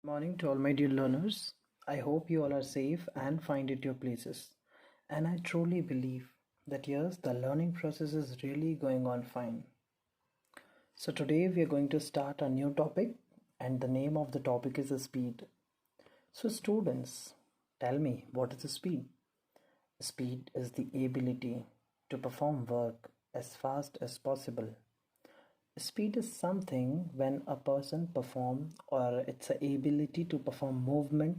Morning to all my dear learners. I hope you all are safe and find at your places. And I truly believe that yes, the learning process is really going on fine. So today we are going to start a new topic, and the name of the topic is speed. So students, tell me, what is speed? Speed is the ability to perform work as fast as possible. Speed is something when a person perform, or it's the ability to perform movement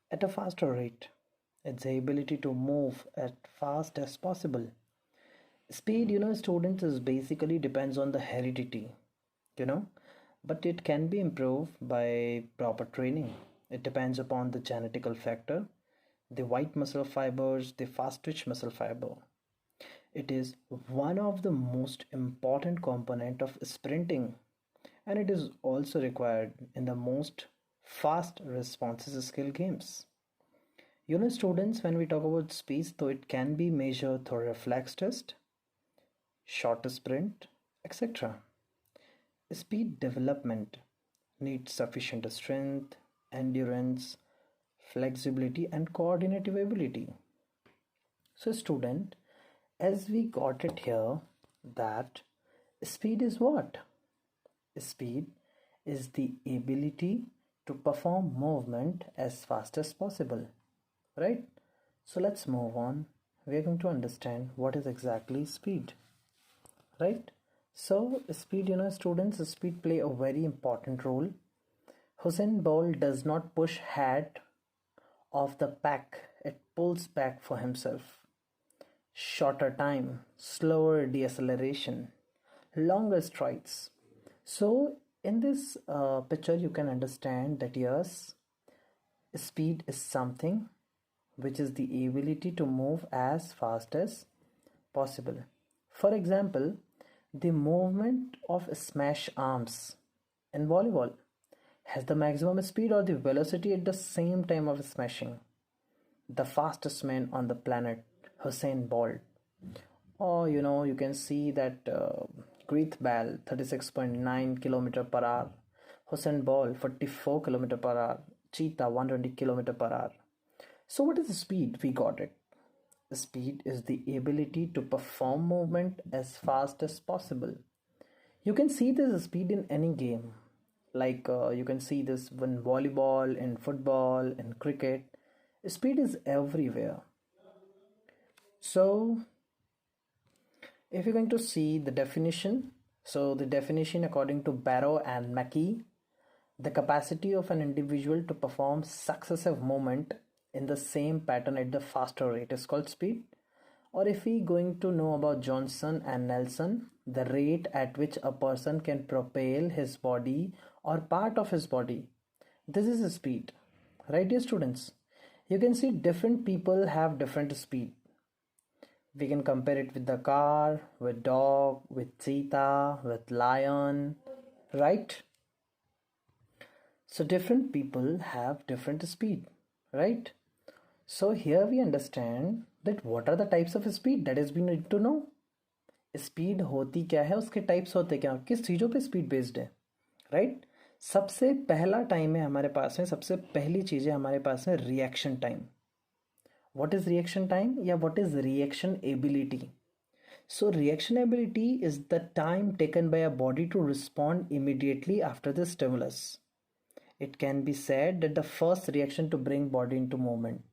at a faster rate. It's the ability to move as fast as possible. Speed, students, is basically depends on the heredity, you know, but it can be improved by proper training. It depends upon the genetical factor, the white muscle fibers, the fast twitch muscle fiber. It is one of the most important component of sprinting, and it is also required in the most fast responses skill games. Students, when we talk about speed, so it can be measured through reflex test, short sprint, etc. Speed development needs sufficient strength, endurance, flexibility, and coordinative ability. So, student, as we got it here, that speed is what? Speed is the ability to perform movement as fast as possible, right? So let's move on. We are going to understand what is exactly speed, right? So speed, students, speed play a very important role. Hussein Bolt does not push ahead of the pack, it pulls back for himself. Shorter time, slower deceleration, longer strides. So in this picture you can understand that yes, speed is something which is the ability to move as fast as possible. For example, the movement of smash arms in volleyball has the maximum speed or the velocity at the same time of smashing. The fastest man on the planet, Hussein Bolt. Or you can see that Great Bell 36.9 kilometer per hour, Hussein Bolt 44 kilometer per hour, Cheetah 120 kilometer per hour. So what is the speed? We got it. Speed is the ability to perform movement as fast as possible. You can see this speed in any game. Like you can see this in volleyball, in football, in cricket. Speed is everywhere. So if you're going to see the definition, so the definition according to Barrow and Mackey, the capacity of an individual to perform successive movement in the same pattern at the faster rate is called speed. Or if we going to know about Johnson and Nelson, the rate at which a person can propel his body or part of his body. This is speed, right, dear students? You can see different people have different speed. We can compare it with the car, with dog, with cheetah, with lion, right? So different people have different speed, right? So here we understand that what are the types of speed, that is we need to know. Speed होती क्या है, उसके types होते क्या, किस चीज़ों पे speed based है, राइट? सबसे पहला टाइम है हमारे पास में, सबसे पहली चीज़ है हमारे पास में reaction time. What is reaction time? Yeah, what is reaction ability? So reaction ability is the time taken by a body to respond immediately after the stimulus. It can be said that the first reaction to bring body into movement.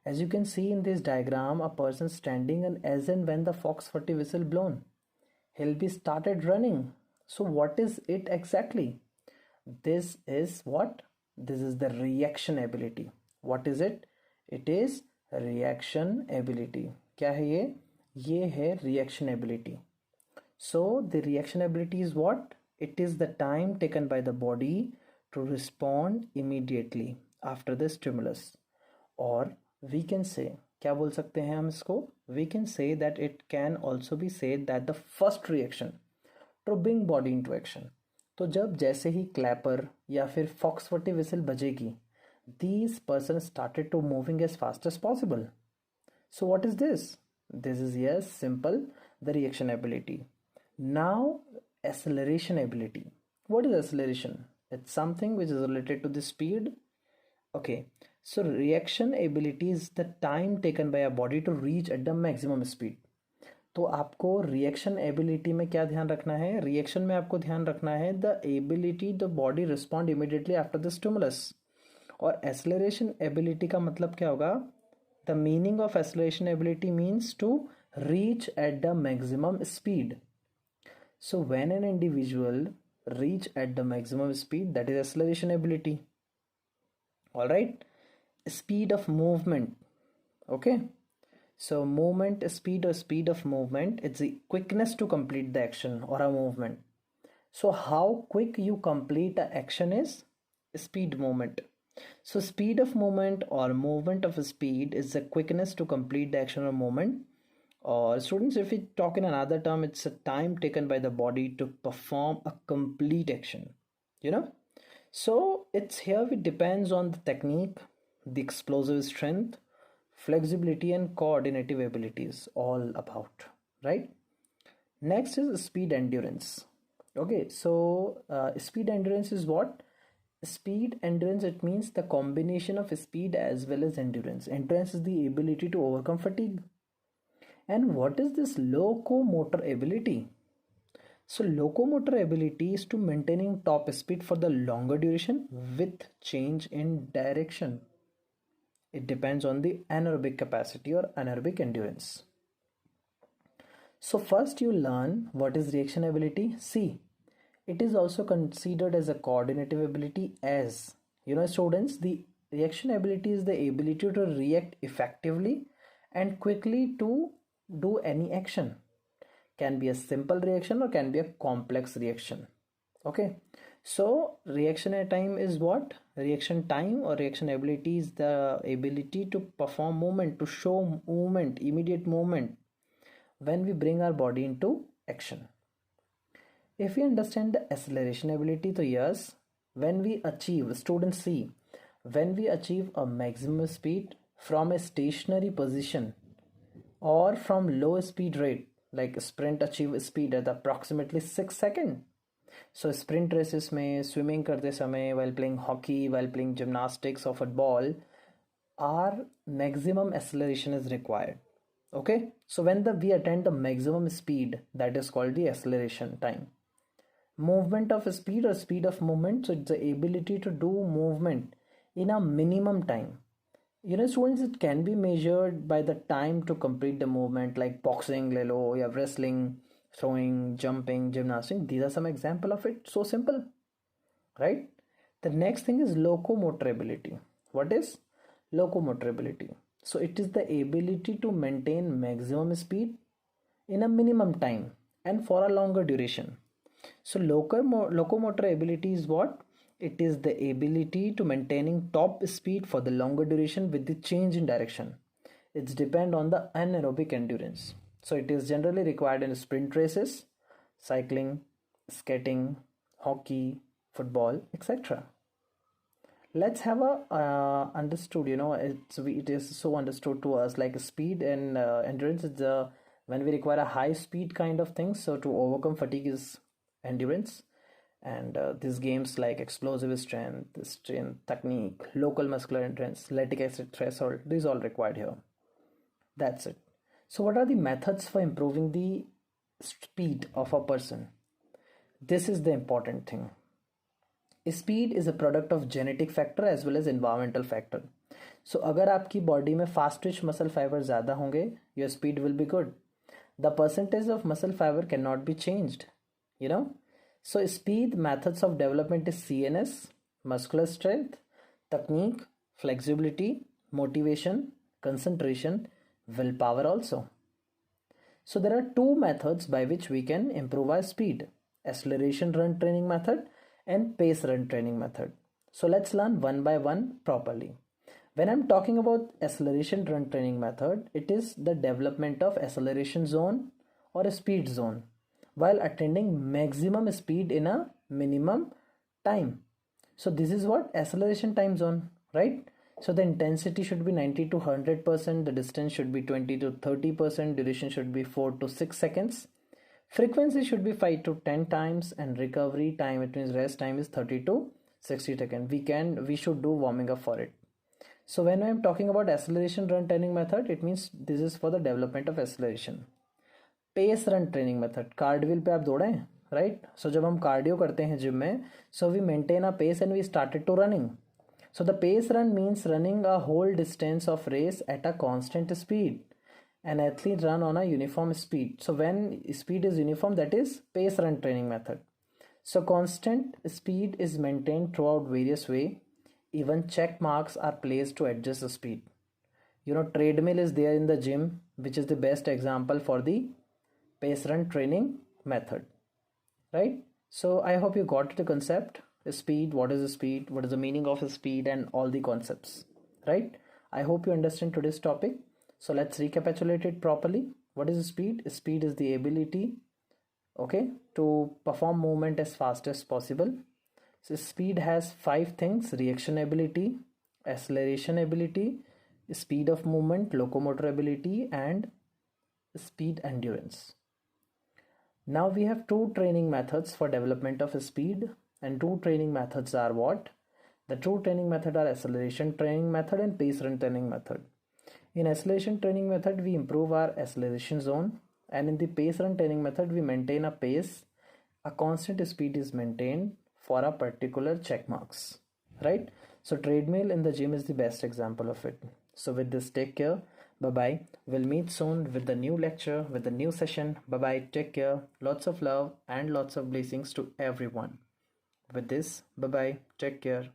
As you can see in this diagram, a person standing, and as and when the Fox 40 whistle blown, he'll be started running. So what is it exactly? This is what? This is the reaction ability. What is it? It is reaction ability. क्या है ये? ये है reaction ability. So the reaction ability is what? It is the time taken by the body to respond immediately after the stimulus. Or we can say, क्या बोल सकते हैं हम इसको? We can say that it can also be said that the first reaction to bring body into action. तो जब जैसे ही clapper या फिर फॉक्स 40 विसल बजेगी, these persons started to moving as fast as possible. So what is this? This is, yes, simple, the reaction ability. Now acceleration ability. What is acceleration? It's something which is related to the speed. Okay, so reaction ability is the time taken by a body to reach at the maximum speed. तो आपको reaction ability में क्या ध्यान रखना है? Reaction में आपको ध्यान रखना है the ability the body respond immediately after the stimulus. और एक्सेलरेशन एबिलिटी का मतलब क्या होगा? The meaning of acceleration ability means to reach at the maximum speed. So when an individual reach at the maximum speed, that is acceleration ability. All right, speed of movement. Okay, so movement speed or speed of movement, it's the quickness to complete the action or a movement. So how quick you complete the action is speed movement. So speed of movement or movement of speed is the quickness to complete the action or movement. Or students, if we talk in another term, it's a time taken by the body to perform a complete action, you know. So it's here it depends on the technique, the explosive strength, flexibility and coordinative abilities all about, right? Next is speed endurance. Okay, so speed endurance is what? Speed endurance, it means the combination of speed as well as endurance. Endurance is the ability to overcome fatigue. And what is this locomotor ability? So locomotor ability is to maintaining top speed for the longer duration with change in direction. It depends on the anaerobic capacity or anaerobic endurance. So first you learn what is reaction ability. See, it is also considered as a coordinative ability. As you know, students, the reaction ability is the ability to react effectively and quickly to do any action. Can be a simple reaction or can be a complex reaction. Okay, so reaction time is what? Reaction time or reaction ability is the ability to perform movement, to show movement, immediate movement when we bring our body into action. If we understand the acceleration ability, so yes, when we achieve, students see, when we achieve a maximum speed from a stationary position or from low speed rate, like sprint achieve speed at approximately 6 seconds. So sprint races में, swimming करते समय, while playing hockey, while playing gymnastics or football, our maximum acceleration is required. Okay, so when we attain the maximum speed, that is called the acceleration time. Movement of speed or speed of movement, so it's the ability to do movement in a minimum time. You know, students, it can be measured by the time to complete the movement, like boxing, lelo, yeah, wrestling, throwing, jumping, gymnastics. These are some example of it. So simple, right? The next thing is locomotor ability. What is locomotor ability? So it is the ability to maintain maximum speed in a minimum time and for a longer duration. So locomotor ability is what? It is the ability to maintaining top speed for the longer duration with the change in direction. It's depend on the anaerobic endurance. So it is generally required in sprint races, cycling, skating, hockey, football, etc. Let's have a understood, you know, it is so understood to us, like speed and endurance is the when we require a high speed kind of thing. So to overcome fatigue is endurance. And these games like explosive strength, technique, local muscular endurance, lactic acid threshold, these all required here. That's it. So what are the methods for improving the speed of a person? This is the important thing. Speed is a product of genetic factor as well as environmental factor. So अगर आपकी body में fast twitch muscle fiber ज़्यादा होंगे, your speed will be good. The percentage of muscle fiber cannot be changed, you know. So speed methods of development is CNS, muscular strength, technique, flexibility, motivation, concentration, willpower also. So there are two methods by which we can improve our speed: acceleration run training method and pace run training method. So let's learn one by one properly. When I'm talking about acceleration run training method, it is the development of acceleration zone or a speed zone while attaining maximum speed in a minimum time. So this is what acceleration time zone, right? So the intensity should be 90 to 100%, the distance should be 20 to 30%, duration should be 4 to 6 seconds, frequency should be 5 to 10 times, and recovery time, it means rest time, is 30 to 60 seconds. We should do warming up for it. So when I'm talking about acceleration run training method, it means this is for the development of acceleration. Pace run training method, कार्डियल पे आप दौड़े, right. सो जब हम cardio करते हैं gym में, so we maintain a pace and we started to running. So the pace run means running a whole distance of race at a constant speed. An athlete run on a uniform speed. So when speed is uniform, that is pace run training method. So constant speed is maintained throughout various way. Even check marks are placed to adjust the speed. Treadmill is there in the gym, which is the best example for the pace run training method, right? So I hope you got the concept. Speed, what is the speed, what is the meaning of speed, and all the concepts, right? I hope you understand today's topic. So let's recapitulate it properly. What is speed? Speed is the ability, okay, to perform movement as fast as possible. So speed has 5 things: reaction ability, acceleration ability, speed of movement, locomotor ability, and speed endurance. Now we have 2 training methods for development of speed, and 2 training methods are what? The 2 training method are acceleration training method and pace run training method. In acceleration training method, we improve our acceleration zone, and in the pace run training method, we maintain a pace. A constant speed is maintained for a particular check marks, right? So treadmill in the gym is the best example of it. So with this, take care. Bye bye. We'll meet soon with the new lecture, with the new session. Bye bye. Take care. Lots of love and lots of blessings to everyone. With this, bye bye. Take care.